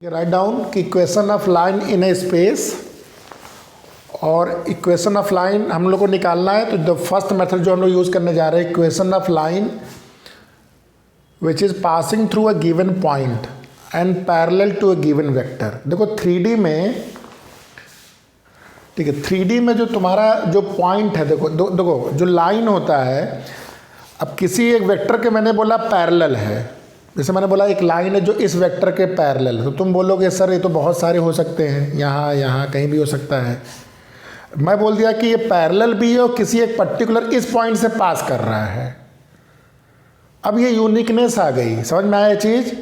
Write down कि equation of line in A space, और equation of line हम लोग को निकालना है। तो द फर्स्ट मेथड जो हम लोग यूज़ करने जा रहे हैं, equation of line which is passing through a given point and parallel to a given vector. देखो 3D में, ठीक है, 3D में जो तुम्हारा जो पॉइंट है, देखो जो लाइन होता है, अब किसी एक वेक्टर के मैंने बोला पैरेलल है, जैसे मैंने बोला एक लाइन है जो इस वेक्टर के पैरेलल है, तो तुम बोलोगे सर ये तो बहुत सारे हो सकते हैं, यहाँ यहाँ कहीं भी हो सकता है। मैं बोल दिया कि ये पैरेलल भी है और किसी एक पर्टिकुलर इस पॉइंट से पास कर रहा है। अब ये यूनिकनेस आ गई, समझ में आया चीज़।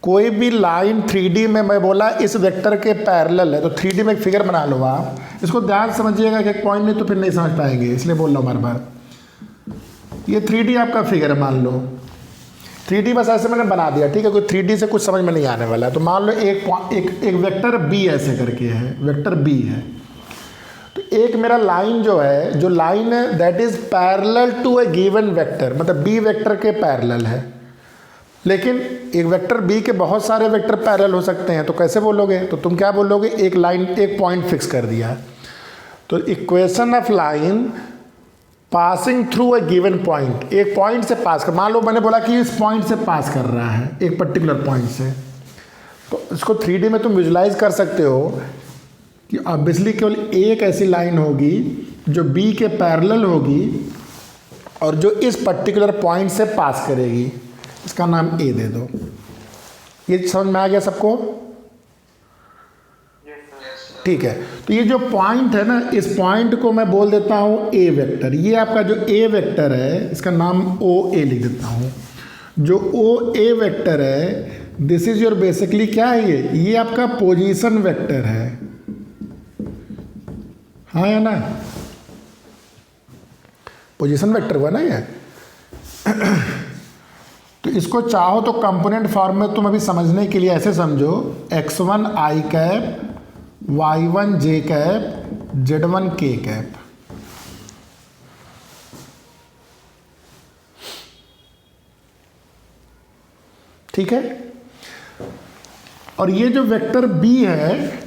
कोई भी लाइन 3D में मैं बोला इस वेक्टर के पैरेलल है, तो 3D में एक फिगर बना लो आप, इसको ध्यान से समझिएगा कि एक पॉइंट नहीं तो फिर नहीं समझ पाएंगे, इसलिए बोल रहा हूँ बार बार। ये 3D आपका फिगर है, मान लो 3D बस ऐसे मैंने बना दिया, ठीक है, कोई 3D से कुछ समझ में नहीं आने वाला है। तो मान लो एक वेक्टर B ऐसे करके है, वेक्टर B है, तो एक मेरा लाइन जो है, जो लाइन है that is parallel to a given vector, मतलब B वेक्टर के पैरेलल है। लेकिन एक वेक्टर B के बहुत सारे वेक्टर पैरेलल हो सकते हैं, तो कैसे बोलोगे? तो तुम क्या बोलोगे, एक लाइन, एक पॉइंट फिक्स कर दिया। तो equation of line passing through a given point, एक पॉइंट से पास कर, मान लो मैंने बोला कि इस पॉइंट से पास कर रहा है, एक पर्टिकुलर पॉइंट से, तो इसको 3D में तुम विजुलाइज कर सकते हो कि ऑब्वियसली केवल एक ऐसी लाइन होगी जो B के पैरेलल होगी और जो इस पर्टिकुलर पॉइंट से पास करेगी, इसका नाम A दे दो। ये समझ में आ गया सबको? ठीक है, तो ये जो पॉइंट है ना, इस पॉइंट को मैं बोल देता हूँ A वेक्टर। ये आपका जो A वेक्टर है, इसका नाम OA लिख देता हूँ। जो OA वेक्टर है, दिस इज योर बेसिकली क्या है, ये आपका पोजीशन वेक्टर है, हाँ या ना? पोजीशन वेक्टर हुआ ना ये। तो इसको चाहो तो कंपोनेंट फॉर्म में तुम अभी समझने के लिए ऐसे समझो, x1 i cap, y1 j cap, z1 k cap. ठीक है, और ये जो वेक्टर B है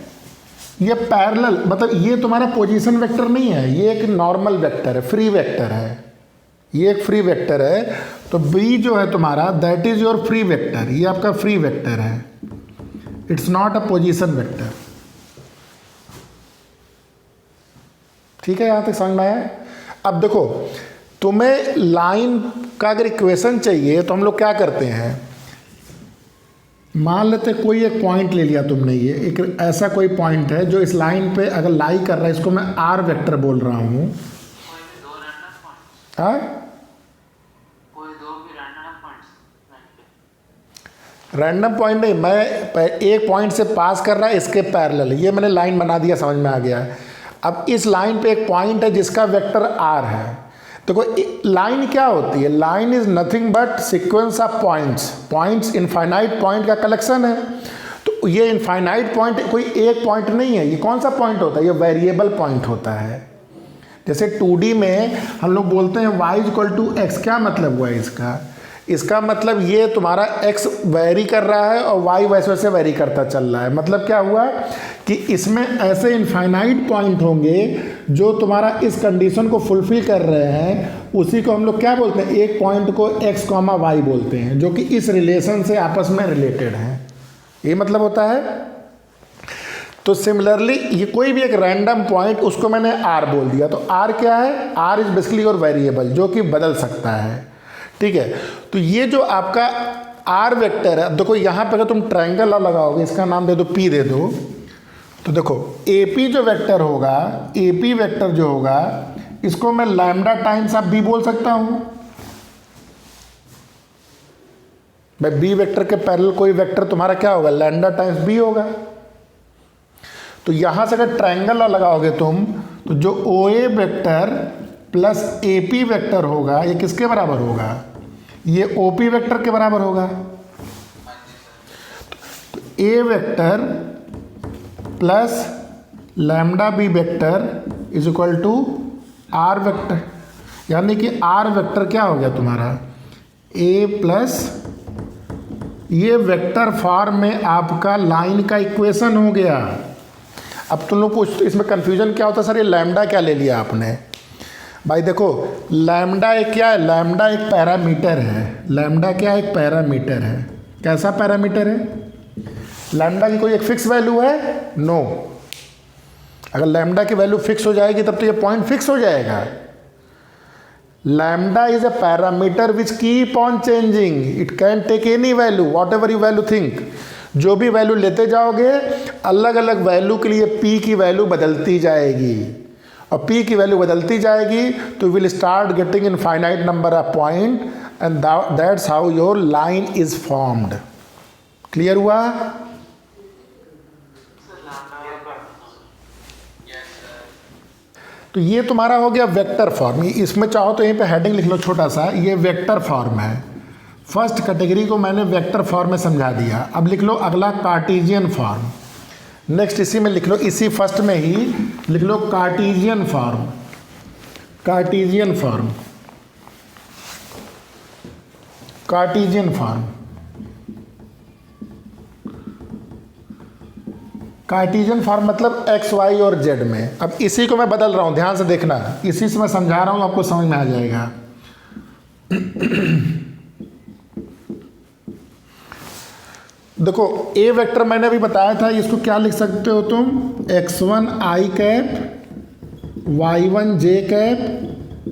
ये पैरेलल, मतलब ये तुम्हारा पोजीशन वेक्टर नहीं है, ये एक नॉर्मल वेक्टर है, फ्री वेक्टर है, ये एक फ्री वेक्टर है। तो B जो है तुम्हारा that is your free vector, ये आपका फ्री वेक्टर है, it's not a position vector. ठीक है, यहां तक समझ में आया? अब देखो, तुम्हें लाइन का अगर इक्वेशन चाहिए तो हम लोग क्या करते हैं, मान लेते कोई एक पॉइंट ले लिया तुमने, ये एक ऐसा कोई पॉइंट है जो इस लाइन पे अगर लाई कर रहा है, इसको मैं R वेक्टर बोल रहा हूँ। रैंडम पॉइंट नहीं, मैं एक पॉइंट से पास कर रहा है इसके पैरेलल, ये मैंने लाइन बना दिया, समझ में आ गया। अब इस लाइन पे एक पॉइंट है जिसका वेक्टर R है। देखो लाइन क्या होती है, line is nothing but sequence of points infinite point का कलेक्शन है। तो ये इनफाइनाइट पॉइंट कोई एक पॉइंट नहीं है, ये कौन सा पॉइंट होता है, ये वेरिएबल पॉइंट होता है। जैसे 2D में हम लोग बोलते हैं y इक्वल टू x, क्या मतलब हुआ इसका मतलब ये तुम्हारा x वेरी कर रहा है और y वैसे वैसे वेरी करता चल रहा है। मतलब क्या हुआ कि इसमें ऐसे इनफाइनाइट पॉइंट होंगे जो तुम्हारा इस कंडीशन को फुलफिल कर रहे हैं, उसी को हम लोग क्या बोलते हैं, एक पॉइंट को x, y बोलते हैं, जो कि इस रिलेशन से आपस में रिलेटेड हैं। ये मतलब होता है। तो सिमिलरली ये कोई भी एक रैंडम पॉइंट, उसको मैंने R बोल दिया, तो R क्या है, R is basically your variable, जो कि बदल सकता है। ठीक है, तो ये जो आपका R वेक्टर है, देखो यहाँ पे अगर तुम ट्रायंगल लगाओगे, इसका नाम दे दो P दे दो, तो देखो AP जो वेक्टर होगा, AP वेक्टर जो होगा, इसको मैं लैम्डा टाइम्स ऑफ B बोल सकता हूँ। भाई B वेक्टर के पैरेलल कोई वेक्टर तुम्हारा क्या होगा, लैम्डा टाइम्स B होगा। तो यहां से अगर ट्रायंगल लगाओगे तुम, तो जो OA vector plus AP vector होगा, ये किसके बराबर होगा, ये OP वेक्टर के बराबर होगा। तो A vector plus lambda B vector is equal to R vector, यानी कि R वेक्टर क्या हो गया तुम्हारा, A प्लस ये वेक्टर फॉर्म में आपका लाइन का इक्वेशन हो गया। अब तुम लोग पूछ इसमें कन्फ्यूजन क्या होता है, सर ये लैम्डा क्या ले लिया आपने? भाई देखो, लैम्डा एक क्या है, लैम्डा एक पैरामीटर है। लैम्डा क्या है? एक पैरामीटर है। कैसा पैरामीटर है? लैम्डा की कोई एक फिक्स वैल्यू है? नो। अगर लैम्डा की वैल्यू फिक्स हो जाएगी तब तो ये पॉइंट फिक्स हो जाएगा। Lambda is a parameter which keep on changing, it can take any value, whatever you value think. जो भी वैल्यू लेते जाओगे अलग अलग वैल्यू के लिए पी की वैल्यू बदलती जाएगी, और पी की वैल्यू बदलती जाएगी तो will start getting infinite number of point, and that's how your line is formed. Clear हुआ? तो ये तुम्हारा हो गया वेक्टर फॉर्म। इसमें चाहो तो यहीं पे हेडिंग लिख लो छोटा सा, ये वेक्टर फॉर्म है। फर्स्ट कैटेगरी को मैंने वेक्टर फॉर्म में समझा दिया। अब लिख लो अगला कार्टेशियन फॉर्म। नेक्स्ट इसी में लिख लो, इसी फर्स्ट में ही लिख लो Cartesian form. Cartesian form, Cartesian form, Cartesian form मतलब एक्स वाई और जेड में। अब इसी को मैं बदल रहा हूं, ध्यान से देखना, इसी से मैं समझा रहा हूं, आपको समझ में आ जाएगा। देखो ए वेक्टर मैंने अभी बताया था, इसको क्या लिख सकते हो तुम? x1 i cap, y1 j cap,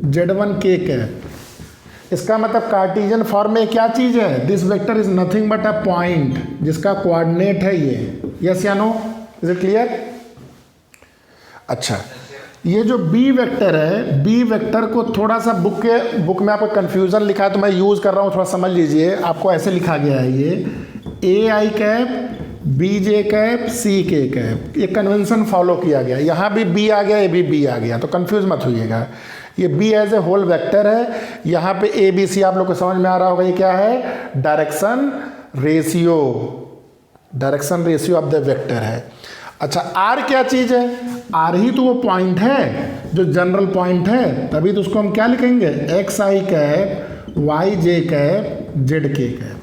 z1 k cap. इसका मतलब कार्टेशियन फॉर्म में क्या चीज़ है? This vector is nothing but a point जिसका कोऑर्डिनेट है ये। यस या नो? Is it clear? अच्छा, ये जो बी वेक्टर है, बी वेक्टर को थोड़ा सा बुक में आपको कन्फ्यूज़न लिखा है तो मैं यूज़ कर रहा हूँ, थोड़ा समझ लीजिए। आपको ऐसे लिखा गया है ये ए आई कैप, बी जे कैप, सी के कैप। ये कन्वेंशन फॉलो किया गया। यहाँ भी बी आ गया, ये भी बी आ गया, तो कंफ्यूज मत होइएगा। ये B as a whole vector है। यहाँ पे ए बी सी आप लोग को समझ में आ रहा होगा, ये क्या है? Direction ratio, direction ratio of the vector है। अच्छा, आर क्या चीज़ है? आर ही तो वो पॉइंट है जो जनरल पॉइंट है, तभी तो उसको हम क्या लिखेंगे? X i cap, y j cap, z k cap.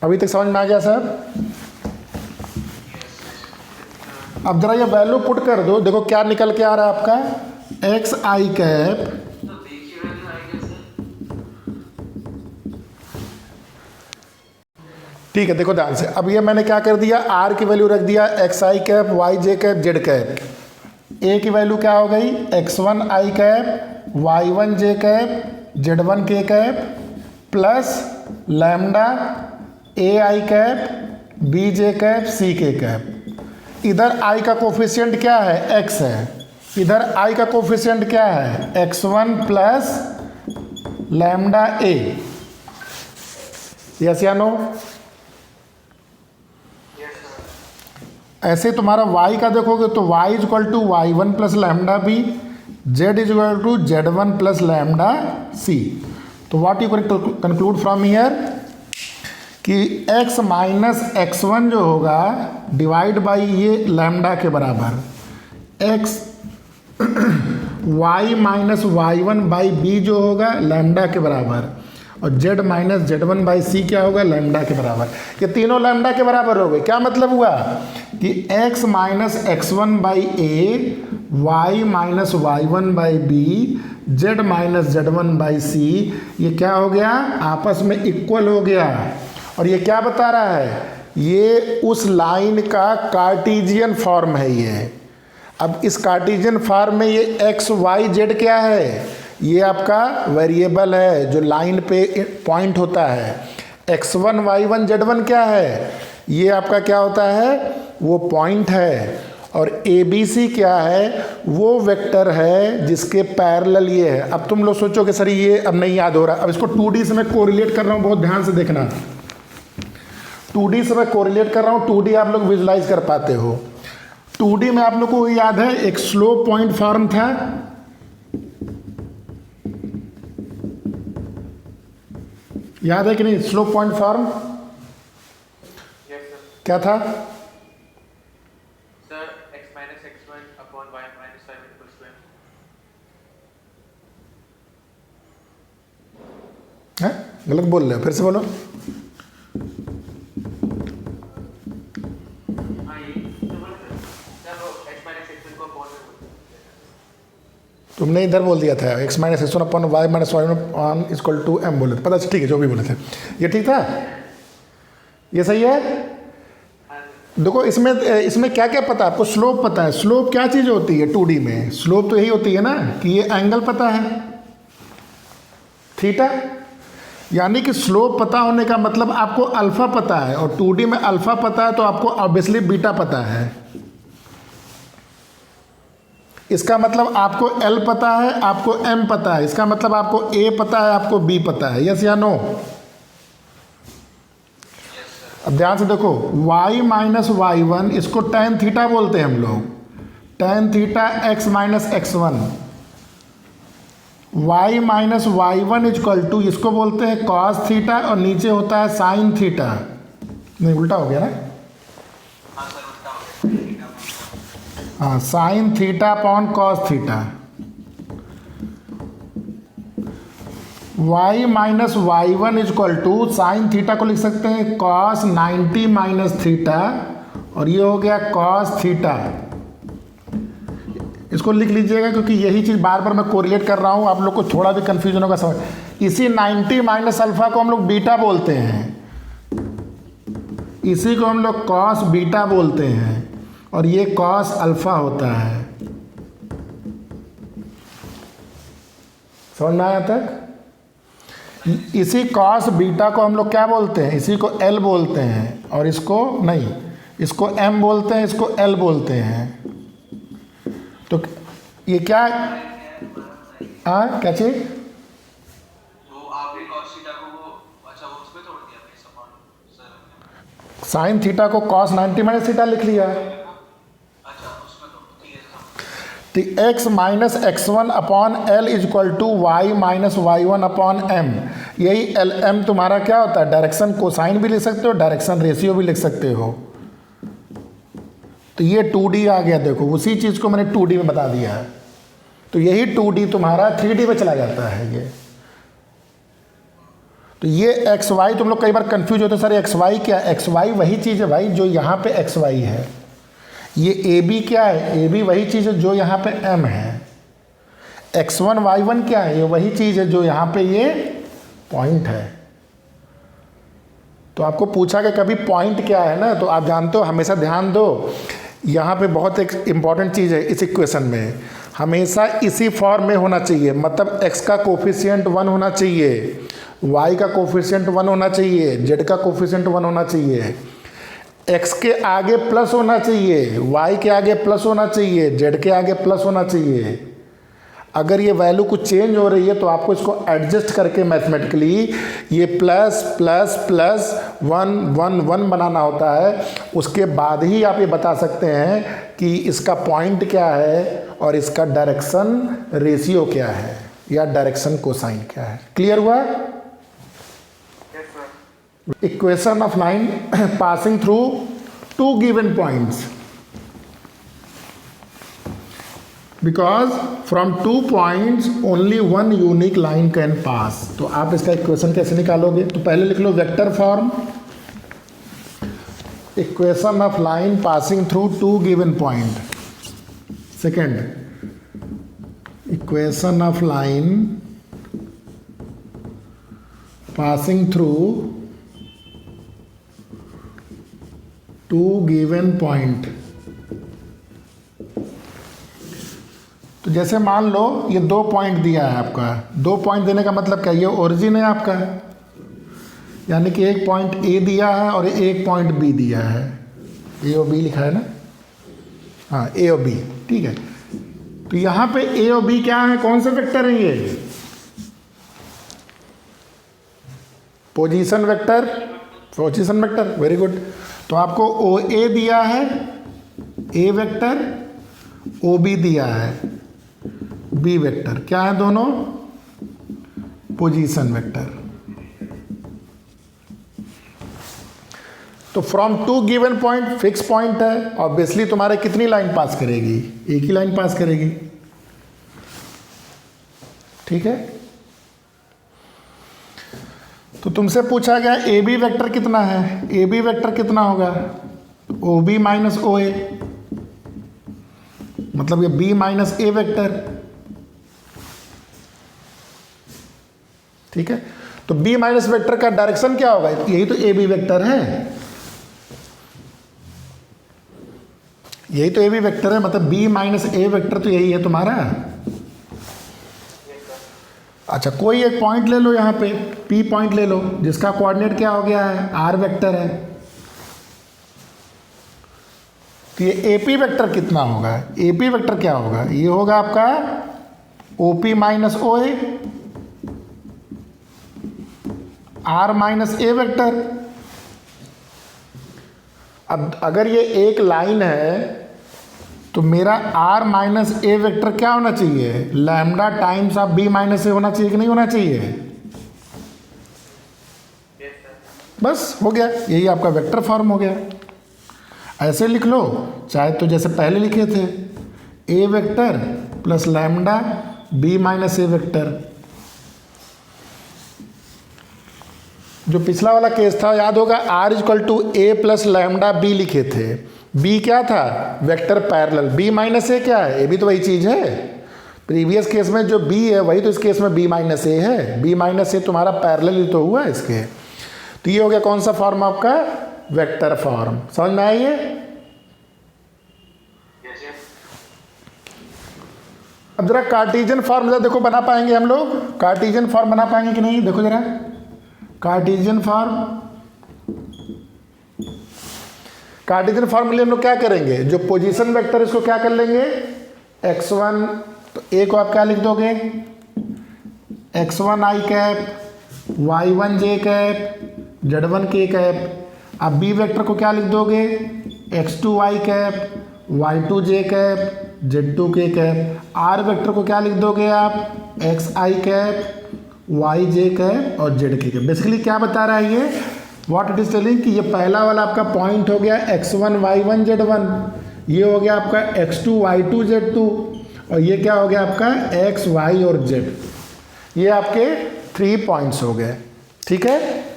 अभी तक समझ में आ गया सर? अब जरा ये वैल्यू पुट कर दो, देखो क्या निकल के आ रहा है आपका? एक्स आई कैप, ठीक है। देखो ध्यान से, अब ये मैंने क्या कर दिया? आर की वैल्यू रख दिया x i cap, y j cap, Z cap. ए की वैल्यू क्या हो गई? x1 i cap, y1 j cap, z1 k cap, plus lambda A I cap, B J cap, सी के कैप। इधर आई का कोफिशिएंट क्या है? x है। इधर आई का कोफिशिएंट क्या है? x1 plus lambda A. Yes या नो? ऐसे तुम्हारा y का देखोगे तो y is equal to y1 plus lambda B, z is equal to z1 plus lambda C. तो what you can conclude from here कि x माइनस x1 जो होगा डिवाइड बाई ये लैम्डा के बराबर, x y minus y1 by B जो होगा lambda के बराबर, और z माइनस z1 बाई सी क्या होगा? लैम्डा के बराबर। ये तीनों लैम्डा के बराबर हो गए। क्या मतलब हुआ कि x minus x1 by A, y minus y1 by B, z minus z1 by C, ये क्या हो गया? आपस में इक्वल हो गया। और ये क्या बता रहा है? ये उस लाइन का कार्टेशियन फॉर्म है ये। अब इस कार्टेशियन फॉर्म में ये x y z क्या है? ये आपका वेरिएबल है जो लाइन पे पॉइंट होता है। x1 y1 z1 क्या है? ये आपका क्या होता है? वो पॉइंट है। और ए बी सी क्या है? वो वेक्टर है जिसके पैरेलल ये है। अब तुम लोग सोचोगे सर ये अब नहीं याद हो रहा। अब इसको 2D से मैं कोरिलेट कर रहा हूँ, बहुत ध्यान से देखना। 2D से मैं कोरिलेट कर रहा हूँ, 2D आप लोग विजुलाइज कर पाते हो। 2D में आप लोग को याद है एक स्लोप पॉइंट फॉर्म था, याद है कि नहीं? स्लोप पॉइंट फॉर्म क्या था? Sir x minus x1 upon y minus y equals to m। है? गलत बोल रहे हो, फिर से बोलो। तुमने इधर बोल दिया था x minus x one upon y minus y one equal to m बोले थे, पता ठीक है जो भी बोले थे, ये ठीक था, ये सही है। देखो इसमें क्या क्या पता है आपको, स्लोप पता है। स्लोप क्या चीज़ होती है 2D में, स्लोप तो यही होती है ना कि ये एंगल पता है थीटा, यानी कि स्लोप पता होने का मतलब आपको अल्फा पता है, और 2D में अल्फा पता है तो आपको ऑब्वियसली बीटा पता है। इसका मतलब आपको L पता है, आपको M पता है, इसका मतलब आपको A पता है, आपको B पता है, यस या नो। अब ध्यान से देखो, y माइनस वाई वन इसको tan थीटा बोलते हैं हम लोग, tan theta x minus x one, y minus y one equal to इसको बोलते हैं cos थीटा, और नीचे होता है sin थीटा। नहीं उल्टा हो गया ना, हाँ sin theta upon cos theta. y minus y one equal to sine theta को लिख सकते हैं cos 90 माइनस थीटा, और ये हो गया cos थीटा। इसको लिख लीजिएगा क्योंकि यही चीज़ बार बार मैं कोरिलेट कर रहा हूँ, आप लोग को थोड़ा भी कन्फ्यूजन होगा समझ। इसी 90 माइनस अल्फा को हम लोग बीटा बोलते हैं, इसी को हम लोग cos बीटा बोलते हैं, और ये cos अल्फा होता है। समझ में आया तक? इसी cos बीटा को हम लोग क्या बोलते हैं, इसी को L बोलते हैं, और इसको नहीं, इसको M बोलते हैं, इसको L बोलते हैं। तो ये क्या क्या चीज, साइन थीटा को cos 90 माइनस थीटा लिख लिया, तो x minus x one upon L is equal to y minus y one upon M. यही एल एम तुम्हारा क्या होता है, डायरेक्शन कोसाइन भी लिख सकते हो, डायरेक्शन रेशियो भी लिख सकते हो। तो ये 2D आ गया, देखो उसी चीज़ को मैंने 2D में बता दिया है। तो यही 2D तुम्हारा 3D में चला जाता है ये। तो ये एक्स वाई तुम लोग कई बार कंफ्यूज होते, सर एक्स वाई क्या है? एक्स वाई वही चीज़ है भाई जो यहाँ पे एक्स वाई है। ये ए बी क्या है? ए बी वही चीज़ है जो यहाँ पे एम है। एक्स वन वाई वन क्या है? ये वही चीज़ है जो यहाँ पे ये पॉइंट है। तो आपको पूछा कि कभी पॉइंट क्या है ना, तो आप जानते हो, हमेशा ध्यान दो, यहाँ पे बहुत एक इम्पॉर्टेंट चीज़ है इस इक्वेशन में, हमेशा इसी फॉर्म में होना चाहिए। मतलब x का कोफिशिएंट 1 होना चाहिए, y का कोफिशिएंट 1 होना चाहिए, z का कोफिशिएंट 1 होना चाहिए, x के आगे प्लस होना चाहिए, y के आगे प्लस होना चाहिए, z के आगे प्लस होना चाहिए। अगर ये वैल्यू कुछ चेंज हो रही है तो आपको इसको एडजस्ट करके मैथमेटिकली ये प्लस प्लस प्लस 1 1 1 बनाना होता है। उसके बाद ही आप ये बता सकते हैं कि इसका पॉइंट क्या है और इसका डायरेक्शन रेशियो क्या है या डायरेक्शन कोसाइन क्या है। क्लियर हुआ? Equation of line passing through two given points, because from 2 points only 1 unique line can pass. तो आप इसका इक्वेशन कैसे निकालोगे? तो पहले लिख लो vector form, equation of line passing through 2 given point. Second, equation of line passing through 2 given point. तो जैसे मान लो ये 2 पॉइंट दिया है आपका, 2 पॉइंट देने का मतलब क्या, ये ओरिजिन है आपका, यानी कि एक पॉइंट ए दिया है और एक पॉइंट बी दिया है, ए और बी लिखा है ना, हाँ ए और बी, ठीक है। तो यहाँ पे ए और बी क्या है, कौन से वेक्टर हैं ये? Position vector, position vector, very good. तो आपको ओ ए दिया है ए वेक्टर, ओ बी दिया है बी वेक्टर, क्या है दोनों? Position vector. तो from 2 given point fix point है, ऑब्वियसली तुम्हारे कितनी लाइन पास करेगी? एक ही लाइन पास करेगी, ठीक है। तो तुमसे पूछा गया ए बी वेक्टर कितना है, ए बी वेक्टर कितना होगा? ओ बी माइनस ओ ए, मतलब ये बी माइनस ए वेक्टर। ठीक है, तो बी माइनस वेक्टर का डायरेक्शन क्या होगा, यही तो ए बी वेक्टर है, यही तो ए बी वेक्टर है, मतलब बी माइनस ए वेक्टर तो यही है तुम्हारा। अच्छा, कोई एक पॉइंट ले लो यहाँ पे, पी पॉइंट ले लो, जिसका कोऑर्डिनेट क्या हो गया है, आर वेक्टर है। तो ये ए पी वेक्टर कितना होगा, ए पी वेक्टर क्या होगा, ये होगा आपका O P minus O A, R minus A vector. अब अगर ये एक लाइन है तो मेरा आर माइनस ए वेक्टर क्या होना चाहिए, lambda times of B minus A होना चाहिए कि नहीं होना चाहिए। बस हो गया, यही आपका वेक्टर फॉर्म हो गया। ऐसे लिख लो, चाहे तो जैसे पहले लिखे थे, A vector plus lambda B minus A vector. जो पिछला वाला केस था याद होगा, R equal to A plus lambda B लिखे थे। बी क्या था, vector parallel, B minus A क्या है, ए भी तो वही चीज़ है। प्रीवियस केस में जो बी है वही तो इस केस में बी माइनस ए है, बी माइनस ए तुम्हारा पैरेलल ही तो हुआ है इसके। तो ये हो गया कौन सा फॉर्म आपका, वेक्टर फॉर्म। समझ में आई है। अब जरा कार्टेशियन फॉर्म जरा देखो बना पाएंगे हम लोग, कार्टेशियन फॉर्म बना पाएंगे कि नहीं, देखो जरा कार्टेशियन फॉर्म। कार्टेशियन फॉर्म के लिए हम लोग क्या करेंगे, जो पोजीशन वेक्टर इसको क्या कर लेंगे, x1, तो ए को आप क्या लिख दोगे, x1 i cap, y1 j cap, z1 k cap. आप बी वेक्टर को क्या लिख दोगे, x2 Y cap, y2 j cap, z2 k cap. Are vector को क्या लिख दोगे आप, x आई कैप, y जे कैप और z के कैप। बेसिकली क्या बता रहा है ये, व्हाट इट इज टेलिंग कि ये पहला वाला आपका पॉइंट हो गया x1 y1 z1, ये हो गया आपका x2 y2 z2, और ये क्या हो गया आपका x y और z। ये आपके 3 पॉइंट्स हो गए। ठीक है,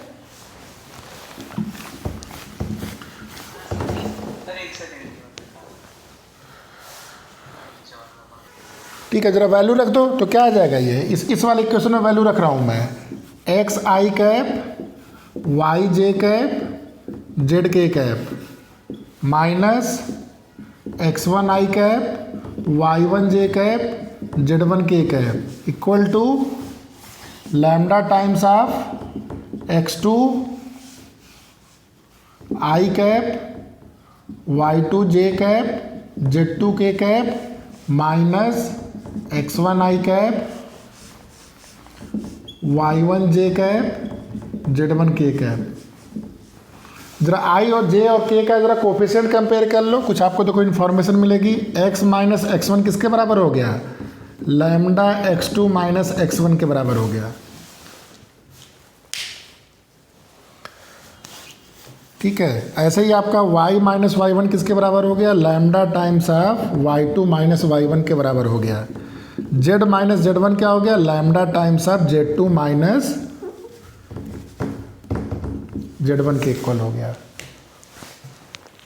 ठीक है, जरा वैल्यू रख दो तो क्या आ जाएगा ये, इस वाले इक्वेशन में वैल्यू रख रहा हूं मैं, x i cap, y j cap, z k cap, minus x1 i cap, y1 j cap, z1 k cap, equal to lambda times of x2 i cap, y2 j cap, z2 k cap, minus x1 i cap, y1 j cap, z1 k cap. जरा आई और जे और के का जरा coefficient compare कर लो, कुछ आपको तो कोई इन्फॉर्मेशन मिलेगी। x माइनस x1 किसके बराबर हो गया, लैम्डा x2 माइनस x1 के बराबर हो गया। ठीक है, ऐसे ही आपका y माइनस y1 किसके बराबर हो गया, lambda times of y2 minus y1 के बराबर हो गया। z माइनस z1 क्या हो गया, lambda times of z2 minus z1 के इक्वल हो गया।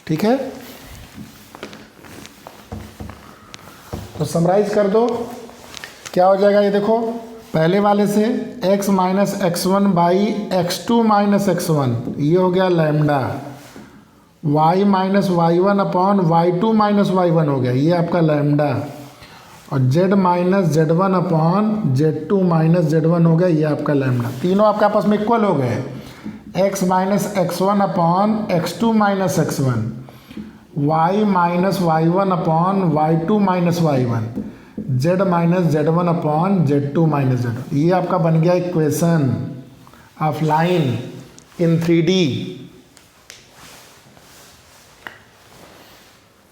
ठीक है, तो समराइज कर दो, क्या हो जाएगा ये देखो, पहले वाले से x minus x1 by x2 minus x1, ये हो गया lambda, y minus y1 upon y2 minus y1 हो गया, ये आपका लैम्डा, और z minus z1 upon z2 minus z1 हो गया, ये आपका लैम्डा। तीनों आपके आपस में इक्वल हो गए, x minus x1 upon x2 minus x1, y minus y1 upon y2 minus y1, z minus z1 upon z2 minus z1। ये आपका बन गया equation of line in 3D।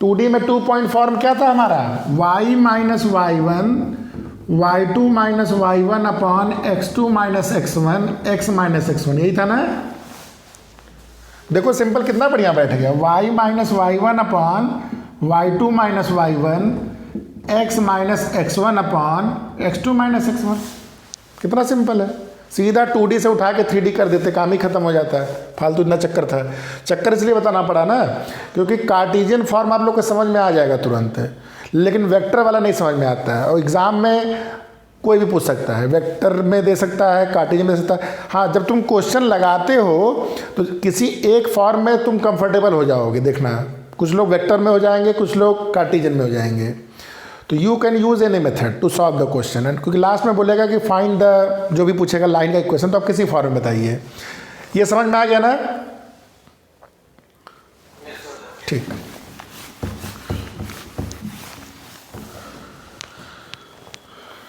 2D में 2 पॉइंट फॉर्म क्या था हमारा, y minus y1, y2 minus y1 upon x2 minus x1, x minus x1, यही था ना। देखो सिंपल कितना बढ़िया बैठ गया, y minus y1 upon y2 minus y1, x minus x1 upon x2 minus x1। कितना सिंपल है, सीधा 2D से उठा के 3D कर देते, काम ही खत्म हो जाता है। फालतू इतना चक्कर था, चक्कर इसलिए बताना पड़ा ना क्योंकि कार्टेशियन फॉर्म आप लोग को समझ में आ जाएगा तुरंत, लेकिन वेक्टर वाला नहीं समझ में आता है। और एग्ज़ाम में कोई भी पूछ सकता है, वेक्टर में दे सकता है, कार्टेशियन में दे सकता है। हाँ, जब तुम क्वेश्चन लगाते हो तो किसी एक फॉर्म में तुम कंफर्टेबल हो जाओगे। देखना, कुछ लोग वेक्टर में हो जाएंगे, कुछ लोग कार्टेशियन में हो जाएंगे। तो you can use any method to solve the question, and क्योंकि लास्ट में बोलेगा कि फाइंड द, जो भी पूछेगा लाइन का इक्वेशन, तो आप किसी फॉर्म में बताइए। ये समझ में आ गया ना? ठीक।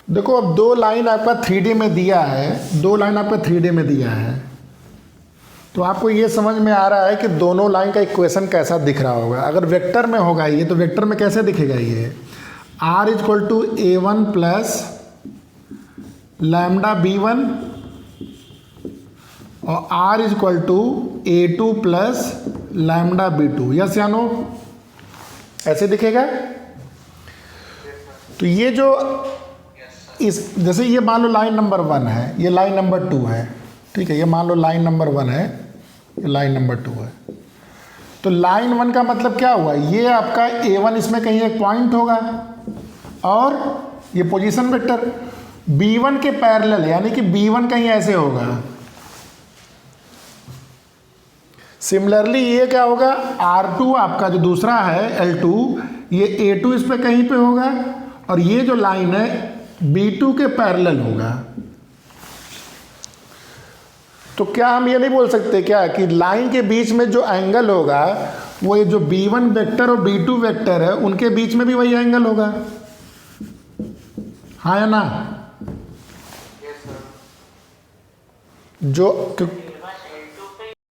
देखो, अब दो लाइन आपका 3D में दिया है, दो लाइन आपका 3D में दिया है, तो आपको ये समझ में आ रहा है कि दोनों लाइन का इक्वेशन कैसा दिख रहा होगा। अगर वेक्टर में होगा ये, तो वेक्टर में कैसे दिखेगा ये? r equal to a1 plus lambda b1 और r equal to a2 plus lambda b2। Yes या नो? ऐसे दिखेगा। तो ये जो इस, जैसे ये मान लो लाइन नंबर 1 है, ये लाइन नंबर 2 है, ठीक है, ये मान लो लाइन नंबर 1 है, ये लाइन नंबर 2 है। तो लाइन 1 का मतलब क्या हुआ? ये आपका a1 इसमें कहीं एक पॉइंट होगा और ये पोजीशन वेक्टर b1 के पैरेलल, यानी कि b1 कहीं ऐसे होगा। सिमिलरली ये क्या होगा? r2 आपका जो दूसरा है L2, ये a2 इस पे कहीं पे होगा और ये जो लाइन है b2 के पैरेलल होगा। तो क्या हम ये नहीं बोल सकते क्या कि लाइन के बीच में जो एंगल होगा वो ये जो b1 वेक्टर और b2 वेक्टर है उनके बीच में भी वही एंगल होगा? हाँ या ना? Yes, sir. जो